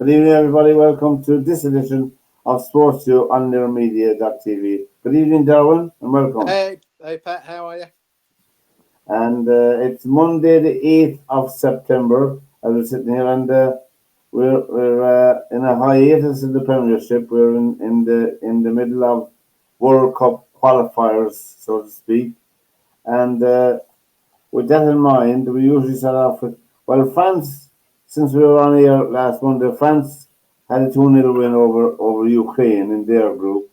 Good evening, everybody. Welcome to this edition of SportsView on TV. Good evening, Derwynne, and welcome. Hey, Pat, how are you? And it's Monday, the 8th of September, as we're sitting here, and we're in a hiatus in the Premiership. We're in the middle of World Cup qualifiers, so to speak. And with that in mind, we usually start off with, well, France, since we were on here last Monday, France had a 2-0 win over Ukraine in their group.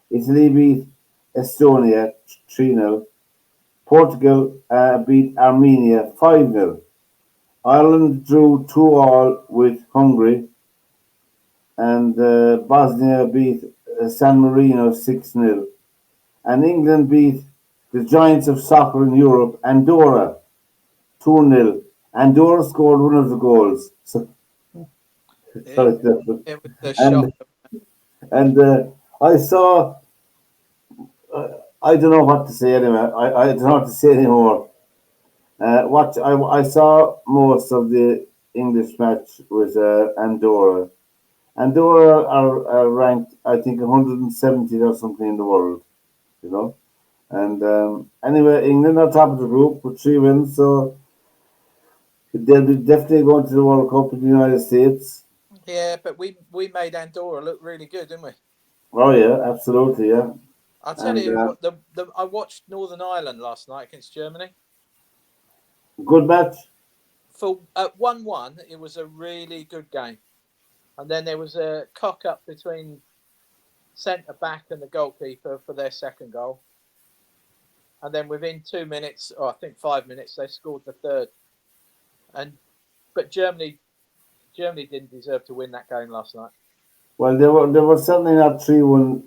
Italy beat Estonia 3-0. Portugal beat Armenia 5-0. Ireland drew 2-2 with Hungary, and Bosnia beat San Marino 6-0. And England beat the giants of soccer in Europe, Andorra 2-0. Andorra scored one of the goals. So, It was a shock. and I saw. I don't know what to say anyway. I don't know what to say anymore. What I saw most of the English match was Andorra. Andorra are ranked, I think, 170 or something in the world. You know, and anyway, England are top of the group with 3 wins, so they'll be definitely going to the World Cup in the United States. Yeah, but we made Andorra look really good, didn't we? Oh yeah, absolutely, yeah. I'll tell And you what. I watched Northern Ireland last night against Germany. good match. For at 1-1, it was a really good game, and then there was a cock up between centre back and the goalkeeper for their second goal, and then within 2 minutes, or I think 5 minutes, they scored the third. But Germany didn't deserve to win that game last night. Well, they were certainly not 3-1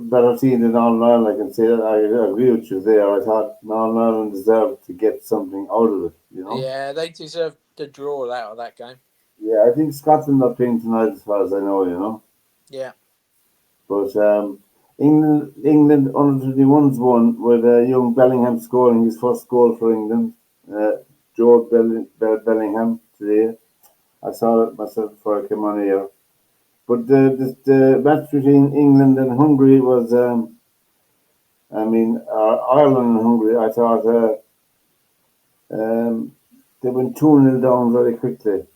better team than Northern Ireland. I can say that. I agree with you there. I thought Northern Ireland deserved to get something out of it. You know. Yeah, they deserved the draw out of that game. Yeah, I think Scotland are playing tonight, as far as I know. You know. Yeah. But England under 21s won with young Bellingham scoring his first goal for England. Joe Bellingham today. I saw it myself before I came on here. But the match between England and Hungary was, Ireland and Hungary. I thought they went 2-0 down very quickly.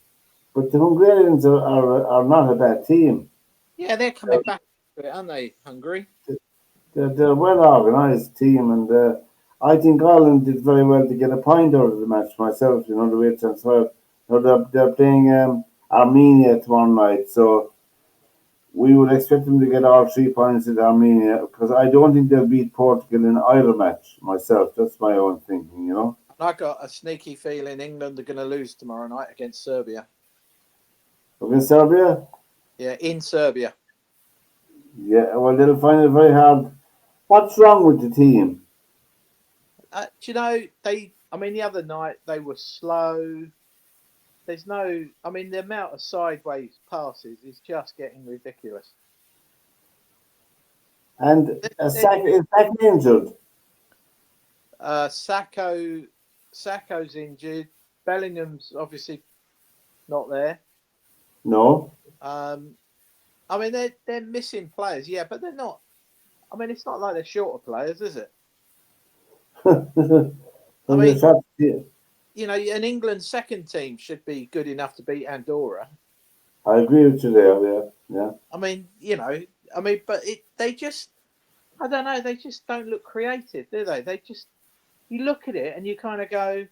But the Hungarians are not a bad team. Yeah, they're coming back to it, aren't they, Hungary? They're a well organised team, and I think Ireland did very well to get a point out of the match myself. You know, the way it transpired. They're playing Armenia tomorrow night, so we would expect them to get all 3 points at Armenia, because I don't think they'll beat Portugal in either match myself. That's my own thinking, you know. I got a sneaky feeling England are going to lose tomorrow night against Serbia. Against Serbia? Yeah, in Serbia. Yeah, well, they'll find it very hard. What's wrong with the team? Do you know, the other night they were slow. The amount of sideways passes is just getting ridiculous. And is Saka injured? Sacco's injured. Bellingham's obviously not there. No. They're missing players, yeah, but they're not. It's not like they're short of players, is it? An England second team should be good enough to beat Andorra. I agree with you there, yeah. They just, I don't know, they just don't look creative, do they? You look at it and you kind of go,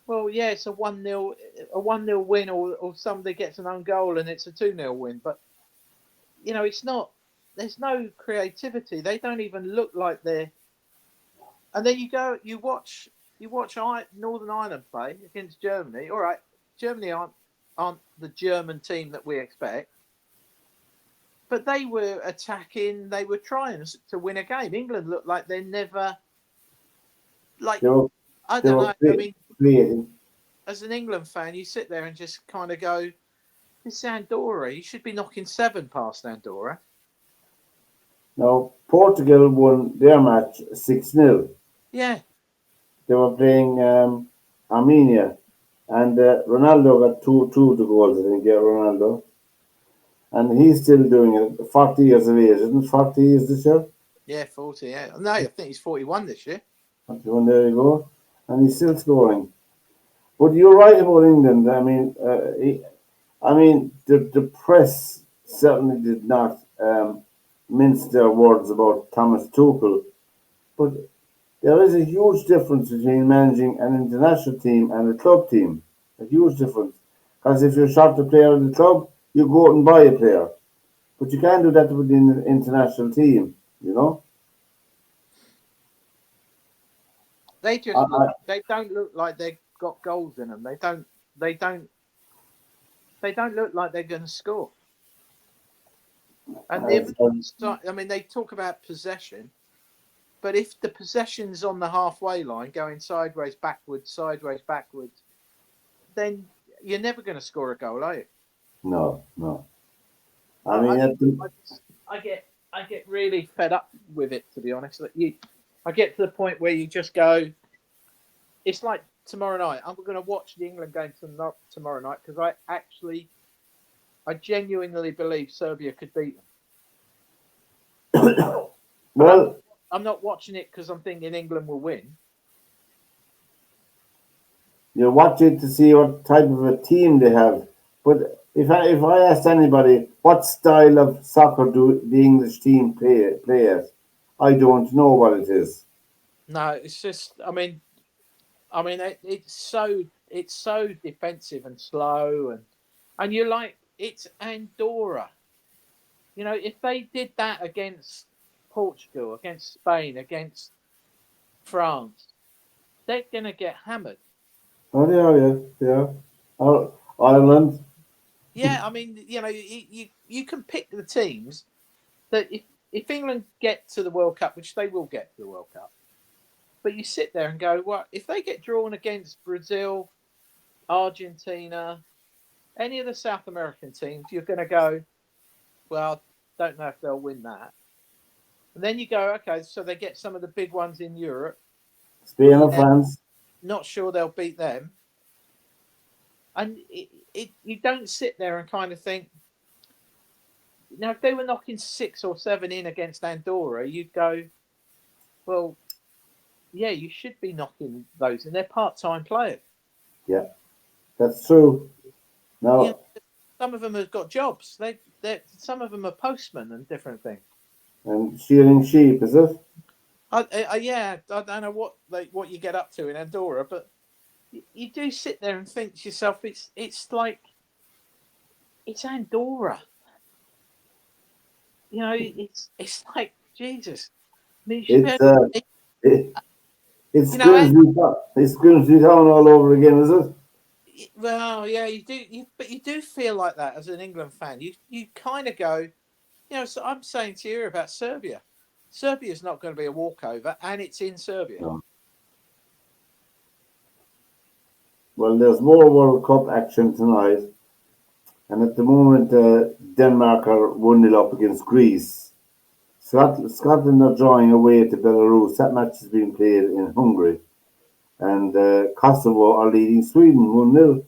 well, yeah, it's a 1-0 win, or somebody gets an own goal and it's a 2-0 win, but it's not. There's no creativity. They don't even look like they're. And then you watch Northern Ireland play against Germany. All right, Germany aren't the German team that we expect, but they were attacking. They were trying to win a game. England looked like they never. I don't know. As an England fan, you sit there and just kind of go, "This Andorra. You should be knocking 7 past Andorra." Now, Portugal won their match 6-0. Yeah. They were playing Armenia. And Ronaldo got two of the goals, I think. Yeah, Ronaldo, and he's still doing it. 40 years of age, isn't it? 40 years this year. Yeah, 40. Yeah. No, I think he's 41 this year. 41, there you go, and he's still scoring. But you're right about England. I mean, the press certainly did not mince their words about Thomas Tuchel, but there is a huge difference between managing an international team and a club team. A huge difference. Because if you're short a player in the club, you go out and buy a player. But you can't do that with the international team, you know? They I, just look. I, They don't look like they've got goals in them. They don't. They don't. They don't look like they're going to score. And I, I mean, they talk about possession, but if the possession's on the halfway line, going sideways, backwards, then you're never going to score a goal, are you? no, no. I I, mean, at the, I, I get really fed up with it, to be honest. I get to the point where you just go. It's like tomorrow night. I'm going to watch the England game tomorrow night because I genuinely believe Serbia could beat them. But well, I'm not watching it because I'm thinking England will win. you're watching to see what type of a team they have. But if I asked anybody what style of soccer do the English team play at, I don't know what it is. No, it's just. It's so defensive and slow and you're like it's Andorra. You know, if they did that against Portugal, against Spain, against France, they're gonna get hammered. Oh, yeah. Ireland, Yeah, I mean, you know, you can pick the teams that if England get to the World Cup, which they will get to the World Cup, but you sit there and go, well, if they get drawn against Brazil, Argentina, any of the South American teams, you're going to go, well, don't know if they'll win that. And then you go, okay, so they get some of the big ones in Europe. Spain, or Yeah, France. not sure they'll beat them. And you don't sit there and kind of think, now, if they were knocking 6 or 7 in against Andorra, you'd go, well, yeah, you should be knocking those, and they're part-time players. Yeah, that's true. You know, Now, some of them have got jobs. Some of them are postmen and different things. and shearing sheep, is it? Yeah, I don't know what you get up to in Andorra, but you do sit there and think to yourself, it's like it's Andorra. You know, it's like Jesus. I mean, It's uh, it, it's you know, Grimsby, it's Grimsby Town all over again, is it? well, yeah, you do, but you do feel like that as an England fan. You kind of go, you know. So I'm saying to you about Serbia. Serbia is not going to be a walkover, and it's in Serbia. No. Well, there's more World Cup action tonight, and at the moment, Denmark are 1-0 up against Greece. Scotland are drawing away to Belarus. That match is being played in Hungary, and Kosovo are leading Sweden 1-0.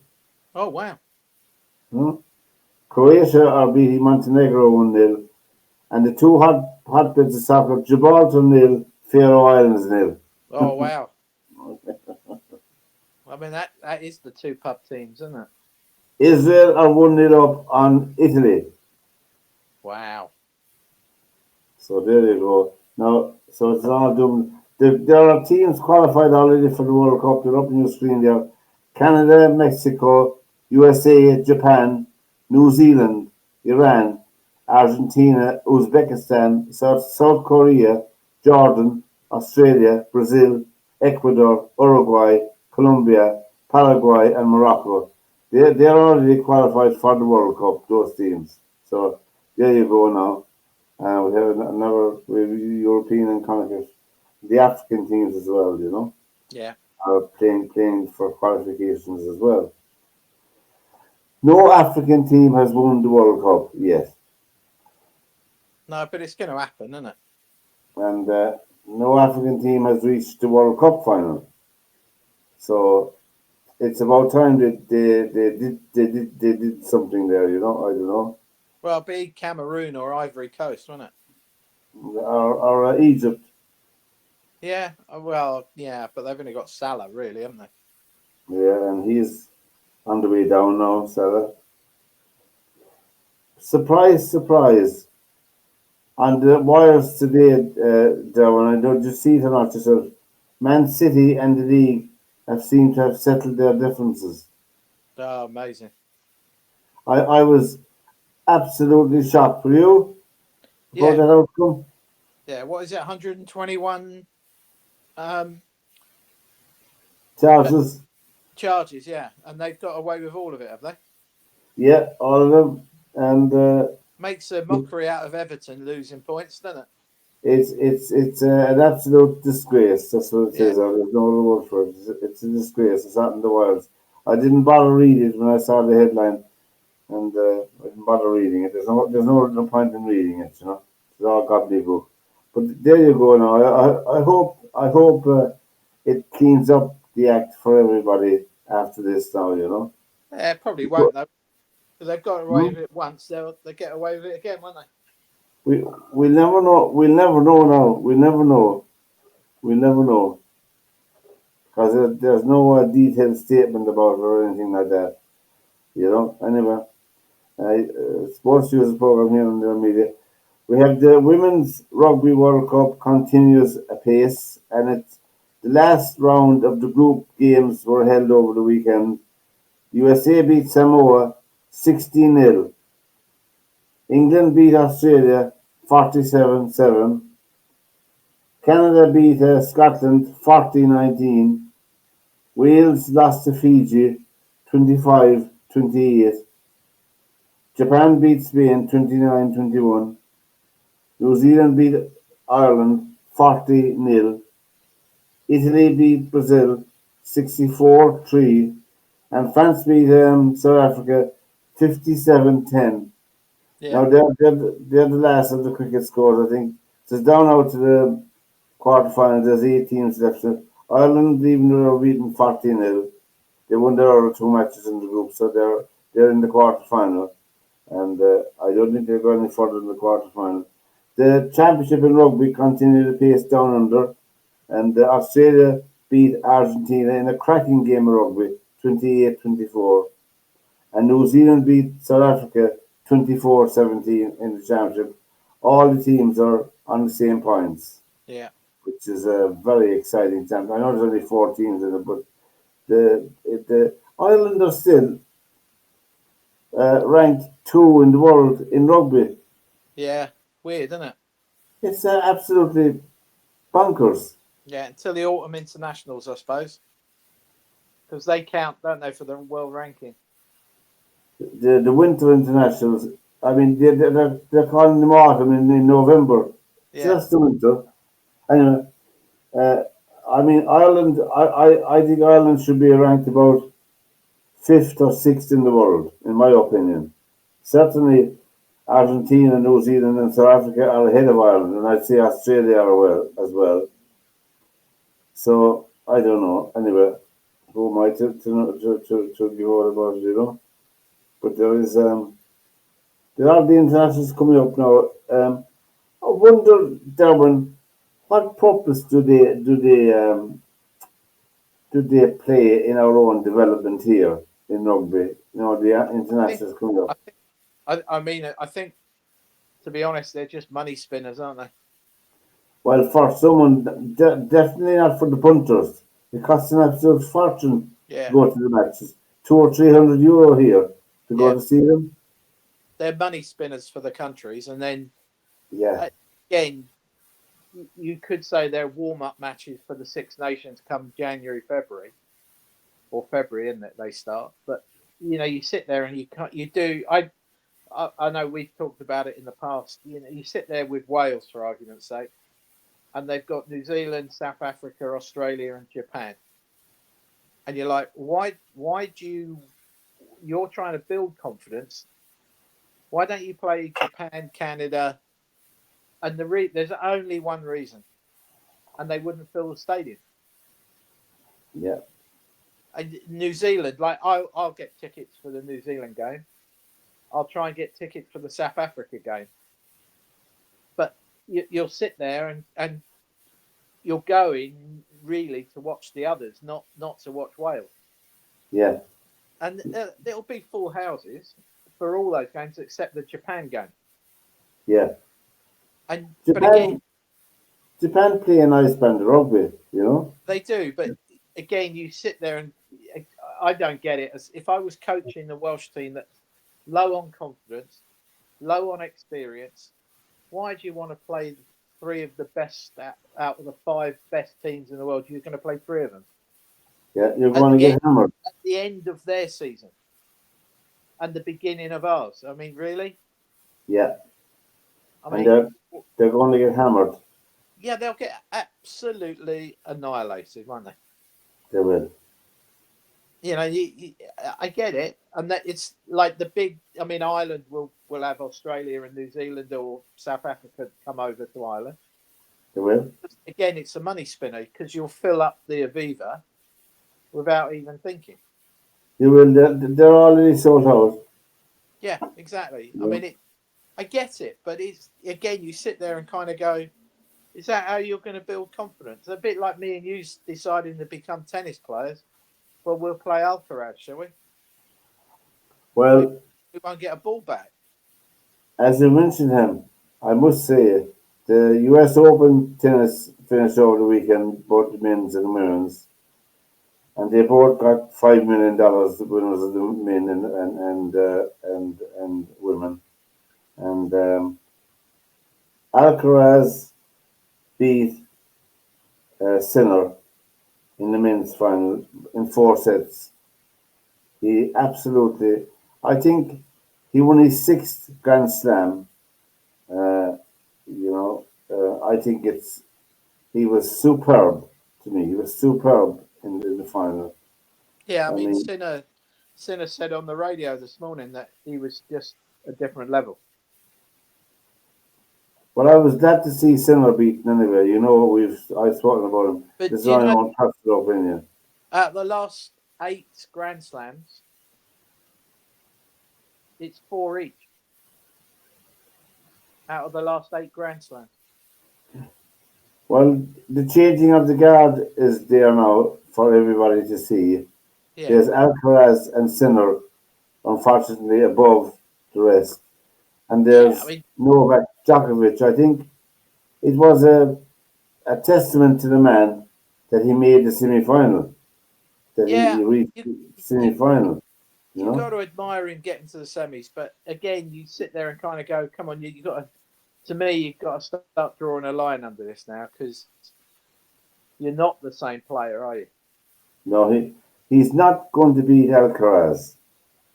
Oh wow! Hmm? Croatia are beating Montenegro 1-0, and the two hotbeds of soccer, Gibraltar 0, Faroe Islands 0. Oh wow! I mean that is the two pub teams, isn't it? Israel are 1-0 up on Italy. Wow. So there you go. Now, so it's all doomed. There are teams qualified already for the World Cup. They're up on your screen there. Canada, Mexico, USA, Japan, New Zealand, Iran, Argentina, Uzbekistan, South Korea, Jordan, Australia, Brazil, Ecuador, Uruguay, Colombia, Paraguay, and Morocco. They're already qualified for the World Cup, those teams. So there you go now. We have another European and Connacht, the African teams as well, Yeah. are playing for qualifications as well. No African team has won the World Cup yet, No, but it's going to happen, isn't it? and no African team has reached the World Cup final. So it's about time that they did something there. I don't know, Well, be Cameroon or Ivory Coast, wasn't it? or Egypt. Yeah. Well, yeah, but they've only got Salah, really, haven't they? Yeah, and he's on the way down now. Salah. Surprise, surprise. On the wires today, Derwin, I don't just see it or not yourself. Man City and the league have seemed to have settled their differences. Oh, amazing. I was absolutely shocked. Were you about Yeah. that outcome? Yeah. What is it? 121 um, uh, Charges, charges. Yeah, and they've got away with all of it, have they? yeah, all of them, and Makes a mockery out of Everton losing points, doesn't it? it's an absolute disgrace. That's what it Yeah. is. There's no other word for it. It's a disgrace. It's not in the words. I didn't bother reading it when I saw the headline, and I didn't bother reading it. There's no point in reading it. It's all gobbledygook. But there you go. Now I hope it cleans up the act for everybody after this. Now. Yeah, probably won't though, because they've got away Hmm? with it once. They'll get away with it again, won't they? We we'll never know. We'll never know now. We'll never know. We'll never know because there's no detailed statement about it or anything like that. Anyway, sports news program here on the media. We have the Women's Rugby World Cup continues apace, and it's the last round of the group games were held over the weekend. USA beat Samoa 16-0. England beat Australia 47-7. Canada beat Scotland 40-19. Wales lost to Fiji 25-28. Japan beat Spain 29-21. New Zealand beat Ireland 40-0. Italy beat Brazil 64-3. And France beat South Africa 57-10. Yeah. Now they're the last of the cricket scores, I think. So it's down now to the quarterfinals. There's 8 teams left. So Ireland, even though they're beaten 40-0, they won their other 2 matches in the group, so they're in the quarterfinal. And I don't think they're going any further in the quarterfinal. The championship in rugby continued to pace down under, and Australia beat Argentina in a cracking game of rugby, 28-24. And New Zealand beat South Africa 24-17 in the championship. All the teams are on the same points, Yeah. which is a very exciting championship. I know there's only 4 teams in it, but the Ireland are still ranked 2 in the world in rugby. Yeah. Weird, isn't it? It's absolutely bonkers. Yeah. Until the autumn internationals, I suppose, because they count, don't they, for the world ranking? The winter internationals. I mean, they're calling them autumn in November. So Yeah. that's the winter. Anyway, uh, I mean, Ireland. I think Ireland should be ranked about fifth or sixth in the world, in my opinion. Certainly, Argentina, New Zealand, and South Africa are ahead of Ireland, and I'd say Australia are well as well. So I don't know. Anyway, who am I to give out about it? But there are the internationals coming up now. I wonder, Derwin, what purpose do they play in our own development here in rugby? The I think. internationals coming I up. think. I mean, I think, to be honest, they're just money spinners, aren't they? Well, for someone, definitely not for the punters. It costs an absolute fortune to Yeah. go to the matches. 200 or 300 euro here to go Yeah. to see them. They're money spinners for the countries, and then Yeah, again, you could say they're warm-up matches for the Six Nations come January, February, or February, isn't it? They start, but you sit there and you can't. You do. I know we've talked about it in the past. You sit there with Wales, for argument's sake, and they've got New Zealand, South Africa, Australia, and Japan, and you're like, why do you're trying to build confidence? Why don't you play Japan, Canada? And there's only one reason, and they wouldn't fill the stadium. yeah. And New Zealand, like I'll get tickets for the New Zealand game. I'll try and get tickets for the South Africa game. But you'll sit there and you're going really to watch the others, not to watch Wales. Yeah, And there'll be full houses for all those games except the Japan game. yeah. But again, Japan play a nice band of rugby, you know. they do. But again, you sit there and I don't get it. As if I was coaching the Welsh team that's low on confidence, low on experience, why do you want to play three of the best out of the five best teams in the world? You're going to play three of them. Yeah, you're going to get hammered at the end of their season and the beginning of ours. I mean, really? Yeah, I and mean, they're going to get hammered. Yeah, they'll get absolutely annihilated, won't they? They will. You know, I get it, and that it's like the big. I mean, Ireland will have Australia and New Zealand or South Africa come over to Ireland. They will. Again, it's a money spinner because you'll fill up the Aviva without even thinking. You will. They're already sold out. Yeah, exactly. Yeah. I mean, I get it, but it's again, you sit there and kind of go, is that how you're going to build confidence? A bit like me and you deciding to become tennis players. Well, we'll play Alcaraz, shall we? Well, we won't get a ball back. As you mentioned him, I must say the U.S. Open tennis finished over the weekend, both the men's and the women's, and they both got $5 million. The winners of the men and women, and Alcaraz beat Sinner in the men's final in 4 sets. He absolutely, I think, he won his sixth Grand Slam. I think he was superb to me. He was superb in the final. Yeah, I I mean, mean, Sinner said on the radio this morning that he was just a different level. well, I was glad to see Sinner beaten anyway. You know, I've spoken about him. But This is do you my know, own personal opinion. the last 8 Grand Slams, it's 4 each. Out of the last 8 Grand Slams. Well, the changing of the guard is there now for everybody to see. Yeah. There's Alcaraz and Sinner, unfortunately, above the rest. And there's Novak Djokovic. I think it was a testament to the man that he made the semi-final, that he reached the semi-final. You've got to admire him getting to the semis, but again, you sit there and kind of go, "Come on, you've got to." To me, you've got to start drawing a line under this now because you're not the same player, are you? No, he's not going to beat Alcaraz.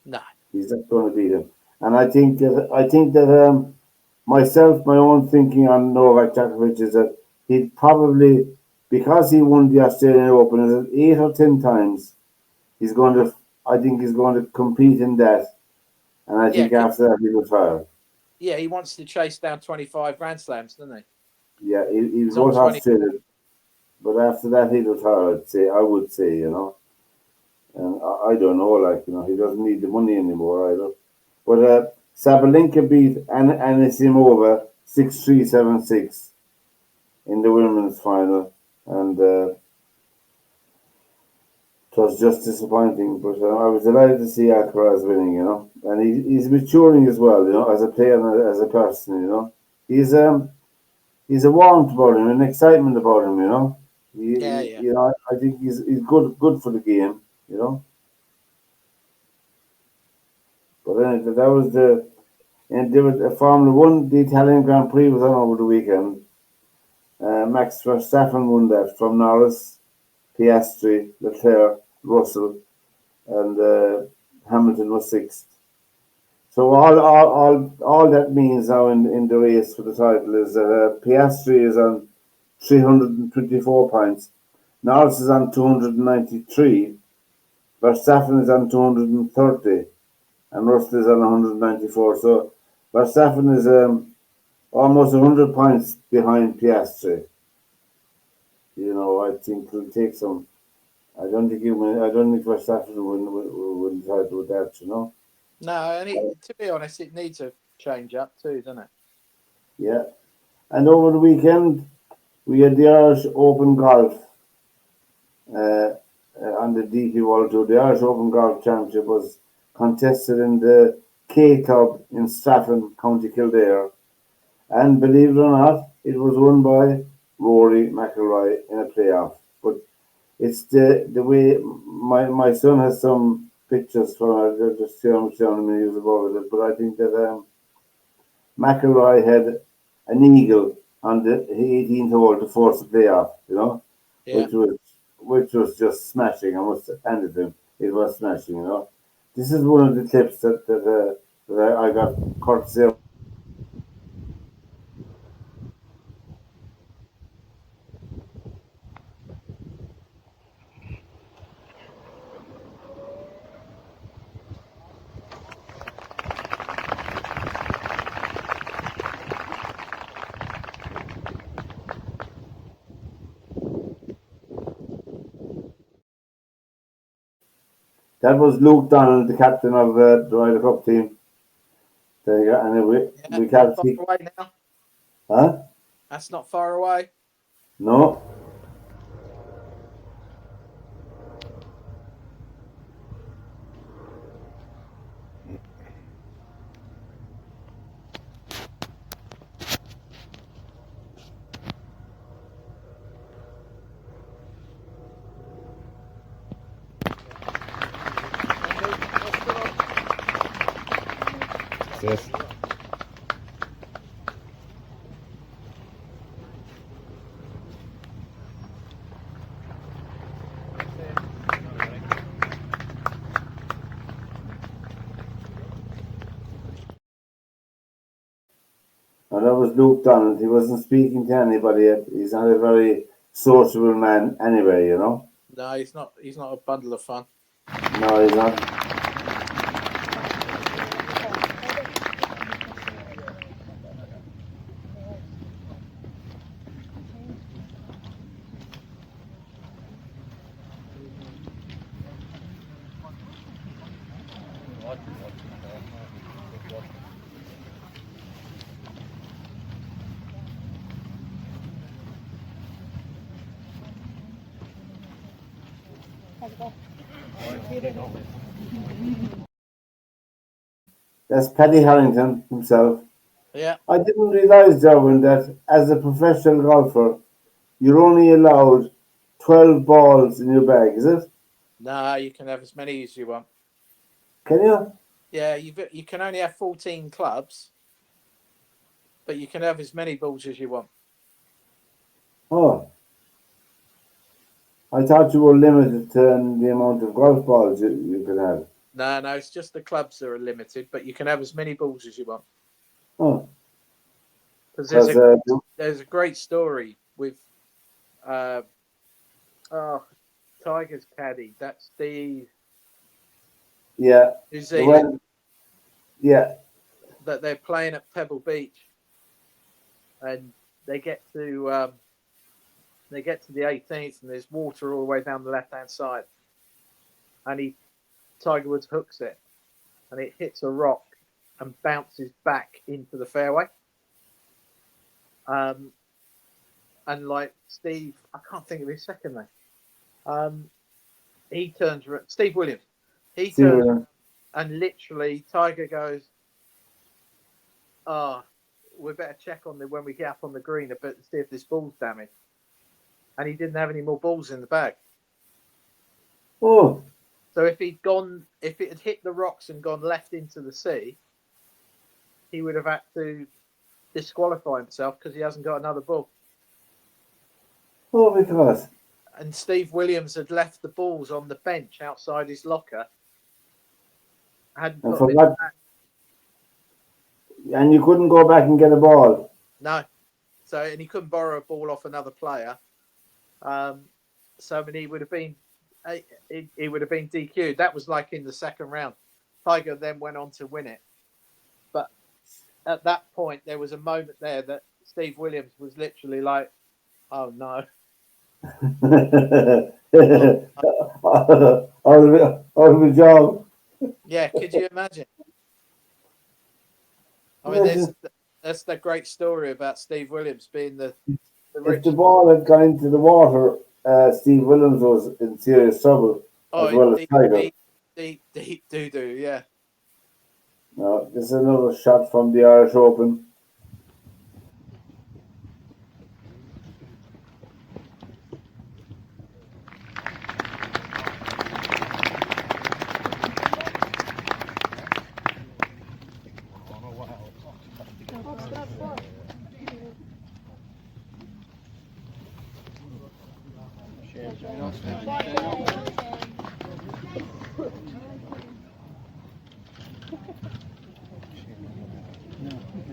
No, he's not going to beat him. And I think that my own thinking on Novak Djokovic is that he'd probably, because he won the Australian Open 8 or 10 times, I think he's going to compete in that. And I think after that he'll retire. Yeah, he wants to chase down 25 Grand Slams, doesn't he? Yeah, he'll go to Australia. But after that he'll retire, I would say, you know. And I don't know, he doesn't need the money anymore either. But Sabalenka beat Anisimova 6-3, 7-6 in the women's final. And it was just disappointing. But I was delighted to see Alcaraz winning, And he's maturing as well, as a player and as a person, He's a warmth about him, an excitement about him, I think he's good for the game, But anyway, that was there was a Formula One. The Italian Grand Prix was on over the weekend. Max Verstappen won that from Norris, Piastri, Leclerc, Russell, and Hamilton was sixth. So all that means now in the race for the title is that Piastri is on 324 points, Norris is on 293, Verstappen is on 230, and Russell is on 194. So Verstappen is almost 100 points behind Piastri. I think he'll take some I don't think I don't think West Africa would try to do that, you know. No, and to be honest, it needs a change up too, doesn't it? Yeah. And over the weekend, we had the Irish Open Golf uh, on the DP World Tour. The Irish Open Golf Championship was contested in the K Club in Strafford, County Kildare. And believe it or not, it was won by Rory McIlroy in a playoff. But it's the way my son has some pictures from it. They're just showing me years about it. But I think that McIlroy had an eagle on the 18th hole to force the playoff. You know, Yeah. which was just smashing. I must hand it to him. It was smashing. You know, this is one of the tips that I got courtesy of. That was Luke Donald, the captain of the Ryder Cup team. There you go. And we Not can't far see. away now. Huh? That's not far away. No. Yes. And that was Luke Donald. He wasn't speaking to anybody yet. He's not a very sociable man anyway, you know? No, he's not. He's not a bundle of fun. No, he's not. That's Paddy Harrington himself. Yeah. I didn't realise, Derwynne, that as a professional golfer, you're only allowed 12 balls in your bag, is it? No, you can have as many as you want. Can you? Yeah, you can only have 14 clubs, but you can have as many balls as you want. Oh. I thought you were limited to the amount of golf balls you could have. No, it's just the clubs that are limited, but you can have as many balls as you want. Oh. Because Because there's a great story with Tiger's caddy. That's Steve. yeah, New Zealand. Yeah. That they're playing at Pebble Beach, and they get to the 18th, and there's water all the way down the left-hand side, and Tiger Woods hooks it, and it hits a rock and bounces back into the fairway. And like Steve, I can't think of his second name. He turns around, Steve Williams. He turns around, and literally Tiger goes, we better check on when we get up on the green, but see if this ball's damaged. And he didn't have any more balls in the bag. Oh. So if it had hit the rocks and gone left into the sea, he would have had to disqualify himself because he hasn't got another ball. Oh, because. And Steve Williams had left the balls on the bench outside his locker. Hadn't put them in the bag. And you couldn't go back and get a ball. No. And he couldn't borrow a ball off another player. He would have been DQ'd. That was like in the second round. Tiger then went on to win it. But at that point, there was a moment there that Steve Williams was literally like, oh no. out of a job. Yeah, could you imagine? I mean, Imagine that's the great story about Steve Williams being the if the richest. ball had gone into the water, Steve Williams was in serious trouble, as Oh, well as deep, Tiger. deep, deep, deep doo doo. Yeah. Now, this is another shot from the Irish Open.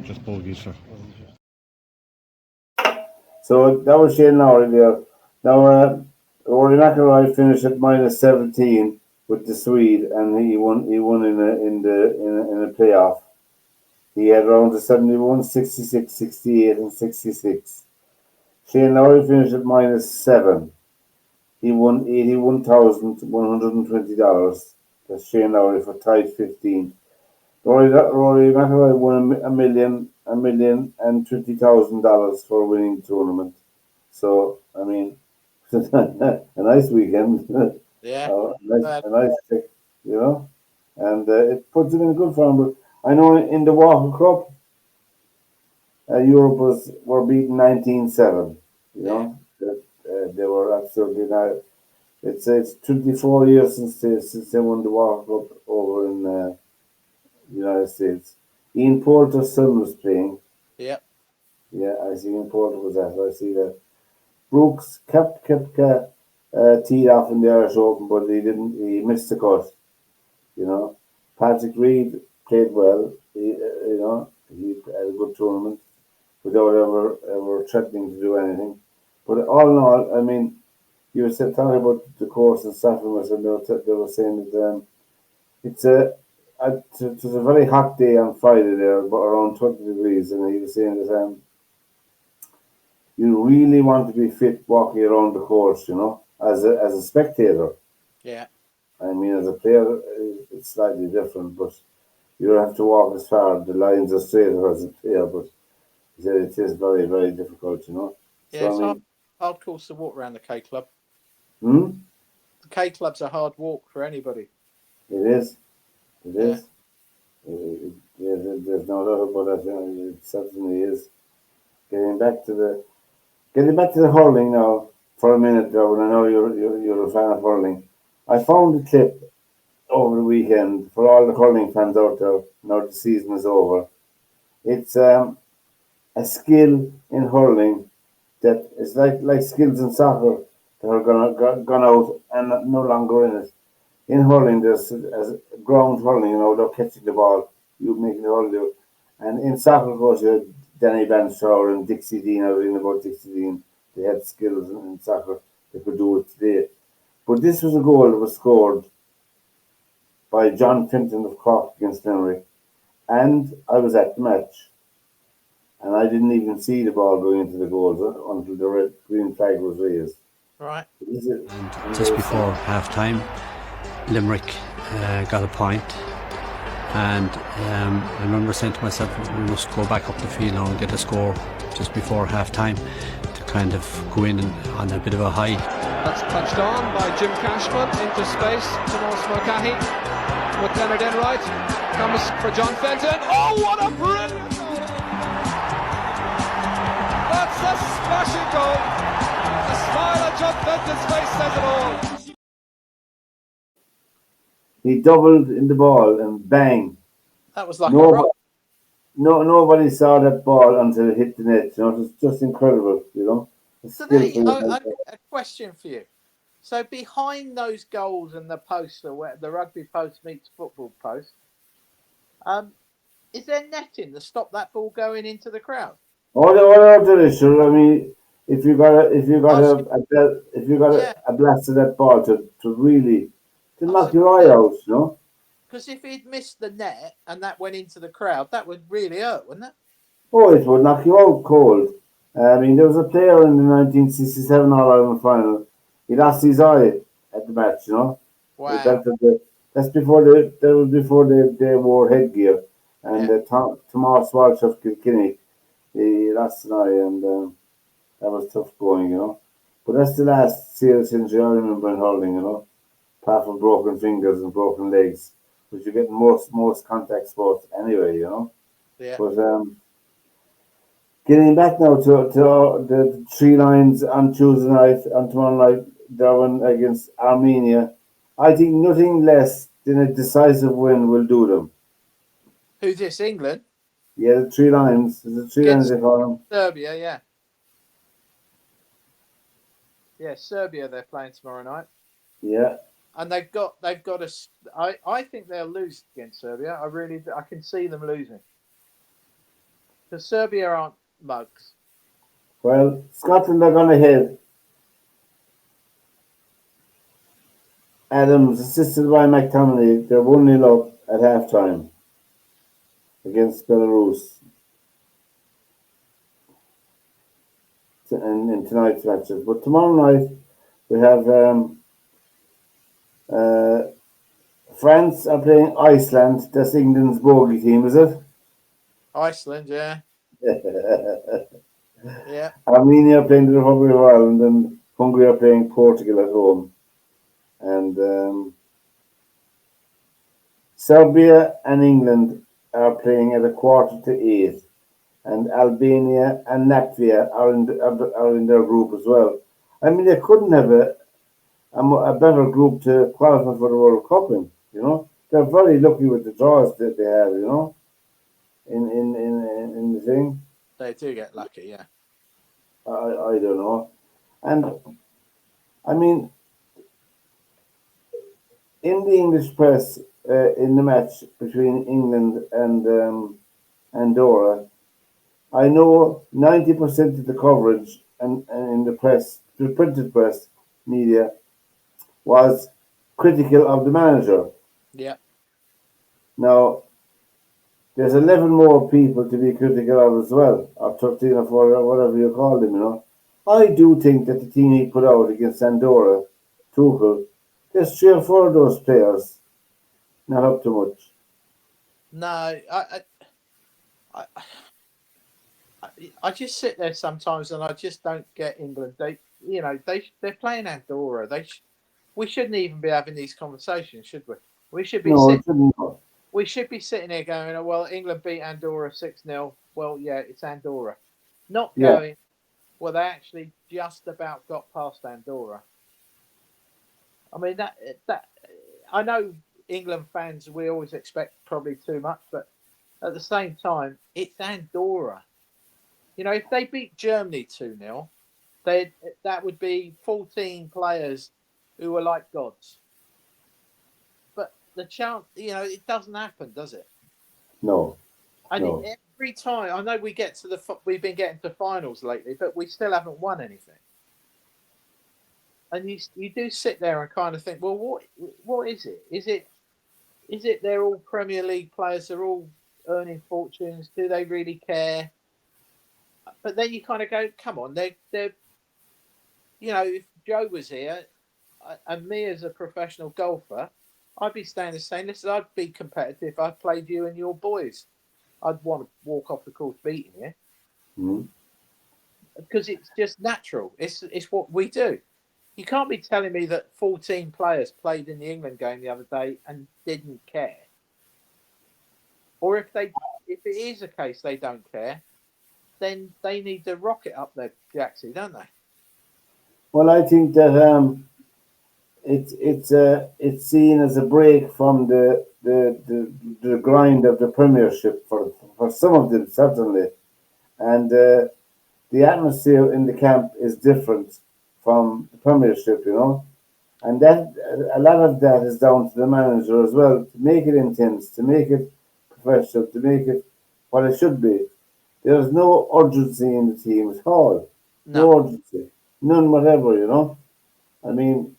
Just bogeys, sir. So that was Shane Lowry there. Now, Rory McIlroy finished at minus 17 with the Swede, and he won. He won in a playoff. He had rounds of 71, 66, 68, and 66. Shane Lowry finished at minus 7. He won $81,120. That's Shane Lowry for tied 15. Rory McIlroy won $1,020,000 for winning the tournament. So I mean, a nice weekend, Yeah. a nice pick, and it puts him in good form. But I know in the Walker Cup, Europe were beaten 19-7. Yeah. They were absolutely now. It's 24 years since they won the Walker Cup over in the United States. Ian Poulter's son was playing. Yeah. Yeah, I see Ian Poulter was at. I see that. Brooks kept teed off in the Irish Open, but he didn't. He missed the cut. Patrick Reed played well. He had a good tournament without ever threatening to do anything. But all in all, I mean, you were talking about the course in Saffronburg, and they were saying that it's it was a very hot day on Friday there, but around 20 degrees, and he was saying that you really want to be fit walking around the course, as a spectator. Yeah. I mean, as a player, it's slightly different, but you don't have to walk as far. The lines are straighter as a player, but he said it is very, very difficult, Yeah, So, it's I mean, hard course to walk around the K Club. hmm? The K Club's a hard walk for anybody. It is. It Yeah. is. Yeah, there's no doubt about that. It certainly is. Getting back to the hurling now for a minute, Derwynne. I know you're a fan of hurling. I found a clip over the weekend for all the hurling fans out there. Now the season is over. It's a skill in hurling that is like skills in soccer that are gone out and no longer in it. In hurling, there's as ground hurling, they're catching the ball, you making the hurl do. And in soccer, of course, you had Danny Banshaw and Dixie Dean. I was reading about Dixie Dean. They had skills in soccer. They could do it today. But this was a goal that was scored by John Fenton of Cork against Limerick. And I was at the match. And I didn't even see the ball going into the goals until the green flag was raised. Right. And just before half time, Limerick got a point, and I remember saying to myself, we must go back up the field now and get a score just before half time to kind of go in on a bit of a high. That's touched on by Jim Cashman into space to Norris Mulcahy with Leonard Enright. Comes for John Fenton. Oh, what a brilliant goal! That's a smashing goal. The smile on John Fenton's face says it all. He doubled in the ball and bang. That was like a rock. Nobody saw that ball until it hit the net. It was just incredible, So a question for you. So behind those goals and the post, the rugby post meets football post, is there netting to stop that ball going into the crowd? There is, sure. I mean, if you got a blast of that ball to really knock your eye out, Because if he'd missed the net and that went into the crowd, that would really hurt, wouldn't it? Oh, it would knock you out cold. I mean, there was a player in the 1967 All-Ireland final. He lost his eye, at the match. You know, Wow. that's before they wore headgear. And Tomas Walsh of Kilkenny, he lost an eye, and that was tough going. You know, but that's the last serious injury I remember in hurling. You know, apart from broken fingers and broken legs, which you get in most contact sports anyway. You know, Yeah. but getting back now to the three lines on Tuesday night, on tomorrow night, Derwynne against Armenia. I think nothing less than a decisive win will do them. Who's this? England? Yeah, the three lines. There's the three lines Against they call them. Serbia, yeah. Yeah, Serbia they're playing tomorrow night. Yeah. And they've got a. I think they'll lose against Serbia. I can see them losing. Because Serbia aren't mugs. Well, Scotland are going ahead. Adams, assisted by McTominay, they're 1-0 up at half time against Belarus in tonight's matches. But tomorrow night we have France are playing Iceland. That's England's bogey team, is it? Iceland, yeah. Yeah. Armenia are playing the Republic of Ireland, and Hungary are playing Portugal at home. And Serbia and England are playing at 7:45, and Albania and Latvia are in their group as well. I mean, they couldn't have a better group to qualify for the World Cup in. You know, they're very lucky with the draws that they have. You know, in the thing. They do get lucky, yeah. I don't know, and I mean, in the English press, in the match between England and Andorra, I know 90% of the coverage and in the press, the printed press media, was critical of the manager. Yeah. Now, there's 11 more people to be critical of as well, or 13 or 14, or whatever you call them, you know. I do think that the team he put out against Andorra, Tuchel, there's 3 or 4 of those players not up to much. No, I just sit there sometimes and I just don't get England. They're playing Andorra. We shouldn't even be having these conversations, should we? We should be we should be sitting here going, oh, well, England beat Andorra 6-0. Well, yeah, it's Andorra. Not going, well, they actually just about got past Andorra. I mean, that I know England fans, we always expect probably too much, but at the same time, it's Andorra. You know, if they beat Germany 2-0, that would be 14 players who are like gods. But the chance, it doesn't happen, does it? No. And every time, I know we've been getting to finals lately, but we still haven't won anything. And you do sit there and kind of think, well, what is it? Is it they're all Premier League players? They're all earning fortunes. Do they really care? But then you kind of go, come on, they're if Joe was here and me as a professional golfer, I'd be standing saying, listen, I'd be competitive if I played you and your boys. I'd want to walk off the course beating you. Mm-hmm. Because it's just natural. It's what we do. You can't be telling me that 14 players played in the England game the other day and didn't care. Or if it is a case they don't care, then they need to rocket up their jacksie, don't they? Well, I think that it's seen as a break from the grind of the Premiership for some of them certainly, and the atmosphere in the camp is different from the Premiership, and that a lot of that is down to the manager as well, to make it intense, to make it professional, to make it what it should be. There's no urgency in the team at all. No urgency, none whatever. I mean,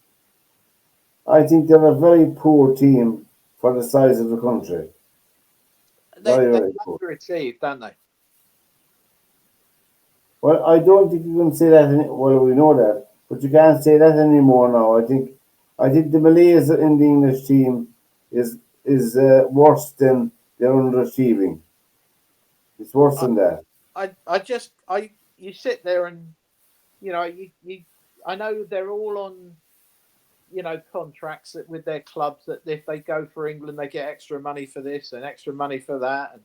I think they're a very poor team for the size of the country. They Very poor. Overachieved, don't they? Well, I don't think you can say that. Well, we know that, but you can't say that anymore now. I think the malaise in the English team is worse than their underachieving. It's worse I, than that. you sit there and I know they're all on contracts with their clubs that if they go for England they get extra money for this and extra money for that,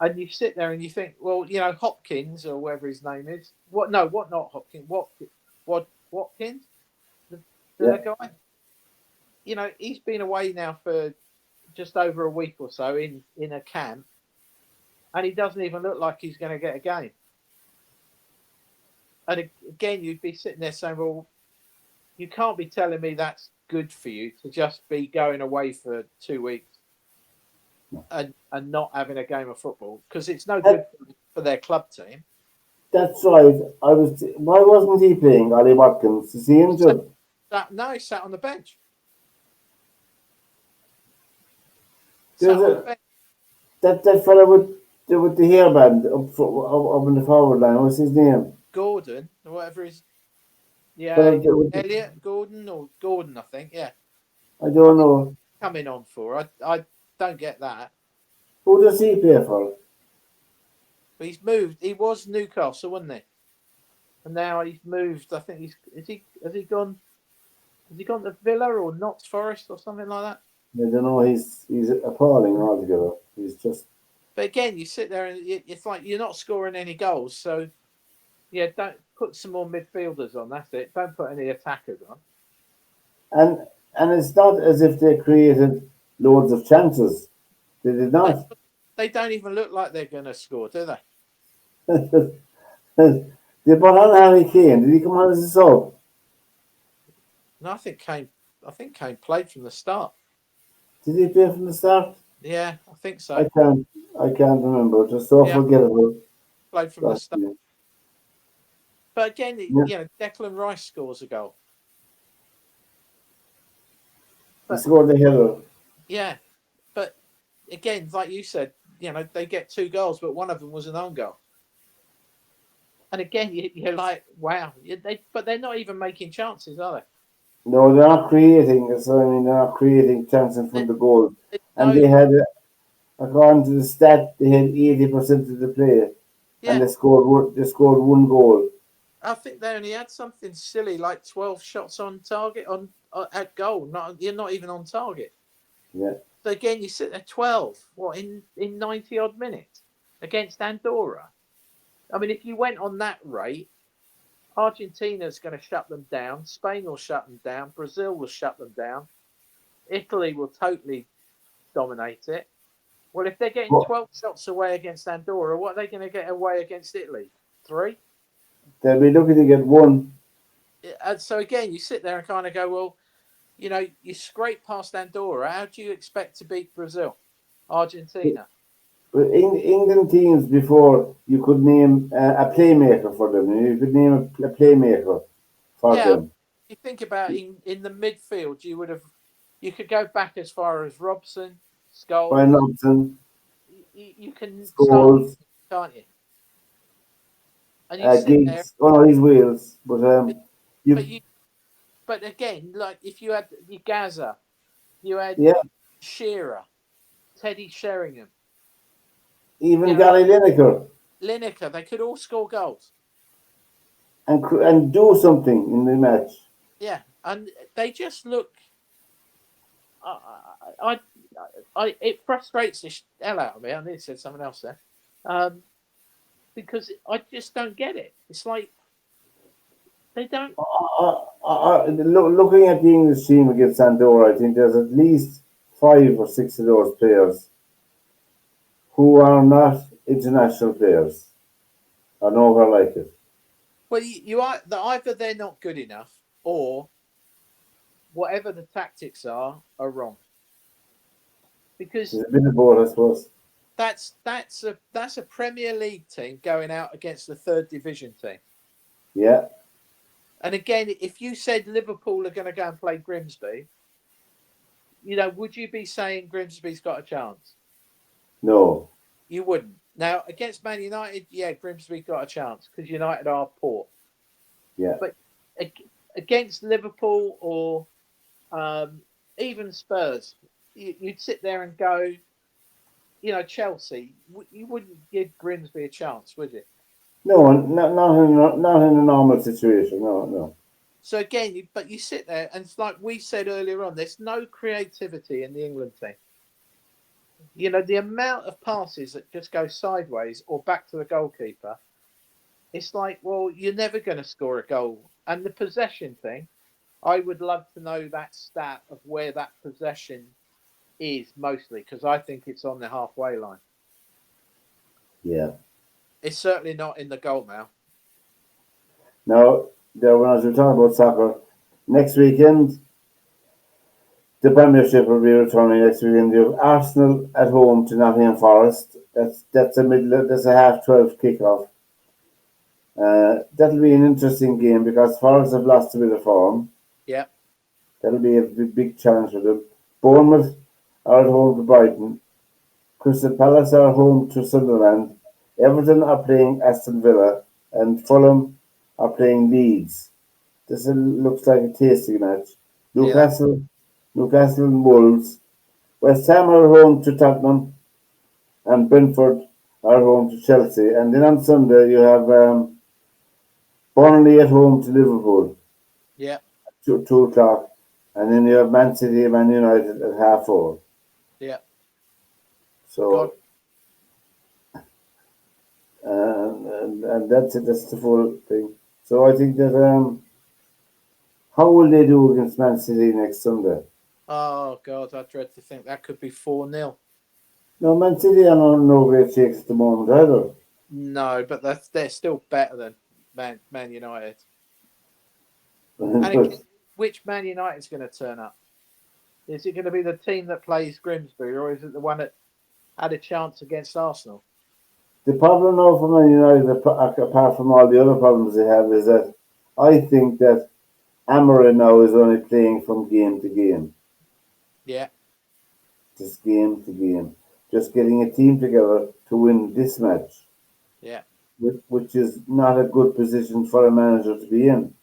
and you sit there and you think, well, Hopkins or whatever his name is, not Hopkins, Watkins, the Yeah. guy, he's been away now for just over a week or so in a camp, and he doesn't even look like he's going to get a game. And again, you'd be sitting there saying, well, you can't be telling me that's good for you to just be going away for 2 weeks and not having a game of football, because it's no good for their club team. That's right. Why wasn't he playing, Ollie Watkins? Is he injured? No, he sat on the bench. That fella with the hairband up in the forward line. What's his name? Gordon, or whatever his. Yeah, Elliot Gordon or Gordon, I think. Yeah. I don't know. Coming on for. I don't get that. Who does he play for? But he's moved. He was Newcastle, wasn't he? And now he's moved. I think has he gone to Villa or Notts Forest or something like that? I don't know. He's appalling altogether. He's just. But again, you sit there and it's like you're not scoring any goals. So, yeah, don't put some more midfielders on. That's it. Don't put any attackers on. And it's not as if they created loads of chances. They did not. They don't even look like they're going to score, do they? They brought on Harry Kane. Did he come on as a sub? No, I think Kane played from the start. Did he play from the start? Yeah, I think so. I can't remember. Just so forgettable. Played from the start. But again, Declan Rice scores a goal. He scored the header. Yeah, but again, like you said, they get 2 goals, but one of them was an own goal. And again, you're like, wow. But they're not even making chances, are they? No, they're not creating. So they're not creating chances from the goal. And they had, according to the stat, they had 80% of the play, and they scored 1 goal. I think they only had something silly like 12 shots on target at goal. You're not even on target. Yeah. So again, you sit there 12. What in 90 odd minutes against Andorra? I mean, if you went on that rate, Argentina's going to shut them down. Spain will shut them down. Brazil will shut them down. Italy will totally dominate it. Well, if they're getting 12 shots away against Andorra, what are they going to get away against Italy? 3? They'll be looking to get 1. And so again, you sit there and kind of go, well, you scrape past Andorra. How do you expect to beat Brazil, Argentina? But England teams before, you could name a playmaker for them. You could name a playmaker for them. You think about in the midfield, you could go back as far as Robson, Scholes. Brian Robson. You can Scholes, can't you? And you sit there. Oh no, he's Wales, but again, like if you had Gaza, you had Shearer, Teddy Sheringham, even Gary Lineker, they could all score goals and do something in the match. Yeah, and they just look. It frustrates the hell out of me. I need to say something else there, because I just don't get it. It's like they don't. Looking at the English team against Andorra, I think there's at least 5 or 6 of those players who are not international players, or nowhere like it. Well, either they're not good enough, or whatever the tactics are wrong. Because it's a bit of both, I suppose. That's a Premier League team going out against the 3rd division team. Yeah. And again, if you said Liverpool are going to go and play Grimsby, would you be saying Grimsby's got a chance? No. You wouldn't. Now, against Man United, Grimsby got a chance because United are poor. Yeah. But against Liverpool or Even Spurs, you'd sit there and go, Chelsea, you wouldn't give Grimsby a chance, would you? No, not in a normal situation. No, no. So again, but you sit there, and it's like we said earlier on, there's no creativity in the England team. The amount of passes that just go sideways or back to the goalkeeper, it's like, well, you're never going to score a goal. And the possession thing, I would love to know that stat of where that possession is mostly, because I think it's on the halfway line. Yeah. It's certainly not in the goal now. Now, when I was talking about soccer, next weekend, the Premiership will be returning next weekend. You have Arsenal at home to Nottingham Forest. That's a 12:30 kickoff. That'll be an interesting game because Forest have lost a bit of form. Yeah. That'll be a big challenge for them. Bournemouth are at home to Brighton. Crystal Palace are home to Sunderland. Everton are playing Aston Villa, and Fulham are playing Leeds. This looks like a tasty match. Newcastle and Wolves. West Ham are home to Tottenham, and Brentford are home to Chelsea. And then on Sunday you have Burnley at home to Liverpool. Yeah. 2 o'clock. And then you have Man City and Man United at 4:30. Yeah. So, and that's it. That's the full thing. So I think that how will they do against Man City next Sunday? Oh God, I dread to think that could be 4-0. No, Man City are on no great shakes at the moment either. No, but they're still better than Man United. And again, which Man United's going to turn up? Is it going to be the team that plays Grimsby, or is it the one that had a chance against Arsenal? The problem now for Man United, apart from all the other problems they have, is that I think that Amorim now is only playing from game to game. Yeah. Just game to game. Just getting a team together to win this match. Yeah. Which is not a good position for a manager to be in.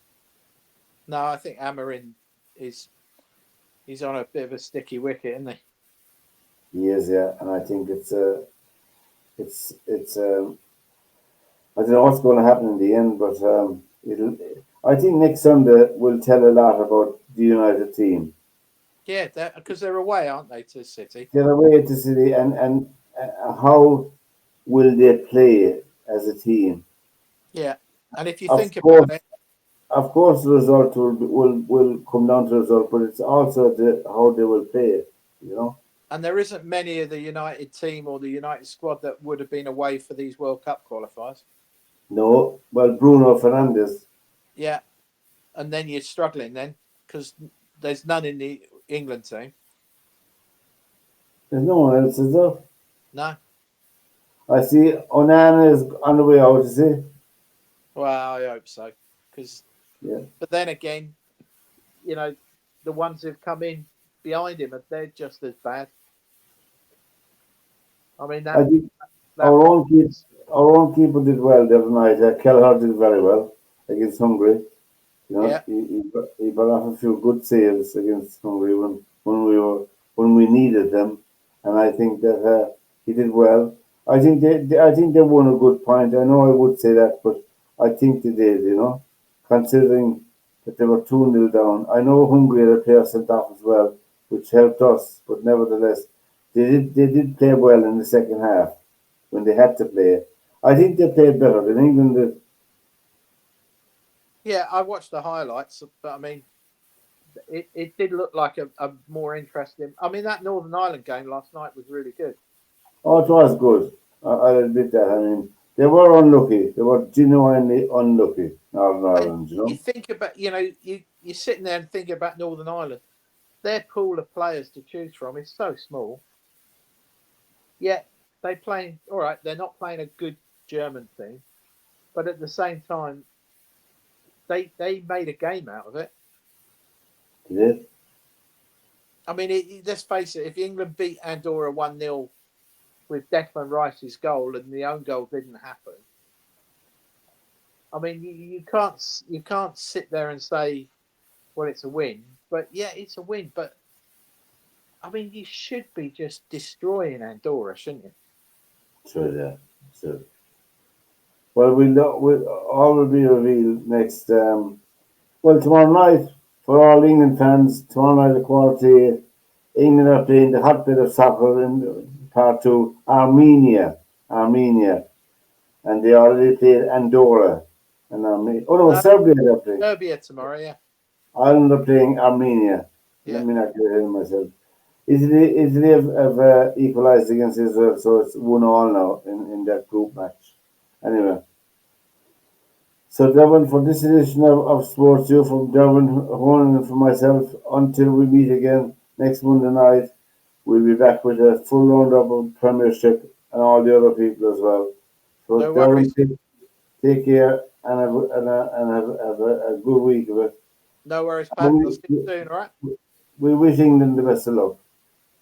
No, I think Amorim he's on a bit of a sticky wicket, isn't he? He is, yeah, and I think it's I don't know what's going to happen in the end, but I think next Sunday will tell a lot about the United team. Yeah, because they're away, aren't they, to City? They're away to City, and how will they play as a team? Yeah, and if you think about it, of course, the result will come down to the result, but it's also how they will play. And there isn't many of the United team or the United squad that would have been away for these World Cup qualifiers. No, well, Bruno Fernandes. Yeah, and then you're struggling then because there's none in the England team. There's no one else, is there? No. I see Onana is on the way out, is he? Well, I hope so. Yeah. But then again, the ones who've come in behind him, they're just as bad. I mean, I think our own keeper did well the other night. Kelleher did very well against Hungary. Yeah. He got off a few good saves against Hungary when we needed them, and I think that he did well. I think they won a good point. I know I would say that, but I think they did. Considering that they were 2-0 down. I know Hungary had a player sent off as well, which helped us, but nevertheless, they did play well in the second half when they had to play. I think they played better than England did. Yeah, I watched the highlights, but I mean, it did look like a more interesting. I mean, that Northern Ireland game last night was really good. Oh, it was good. I'll admit that. I mean, they were unlucky. They were genuinely unlucky, Northern Ireland, You think about, you're sitting there and thinking about Northern Ireland. Their pool of players to choose from is so small. Yet they play, all right, they're not playing a good German team, but at the same time, they made a game out of it. Yeah. I mean, let's face it, if England beat Andorra 1-0 with Declan Rice's goal and the own goal didn't happen, I mean, you can't sit there and say, well, it's a win, But yeah, it's a win. But I mean, you should be just destroying Andorra, shouldn't you? Sure, yeah, sure. Well, all will be revealed next. Well, tomorrow night for all England fans. Tomorrow night at 4:30, England are playing the hotbed of soccer in part two, Armenia, and they already played Andorra and Armenia. Oh no, Serbia they're playing. Serbia tomorrow, yeah. Ireland are playing Armenia. Let Yeah. me not get ahead of myself. Italy have equalised against Israel, so it's 1-1 now in that group match. Anyway, so Derwynne, for this edition of SportsView, from Derwynne Honan and for myself, until we meet again next Monday night, we'll be back with a full roundup of Premiership and all the other people as well. So No Derwynne, worries. take care and have a good week of it. No worries, Pat. And I'll see you soon, all right? we wish England the best of luck.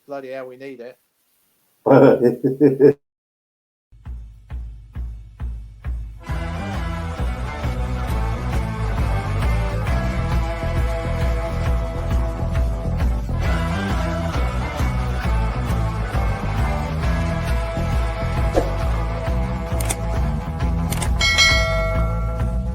Bloody hell, we need it.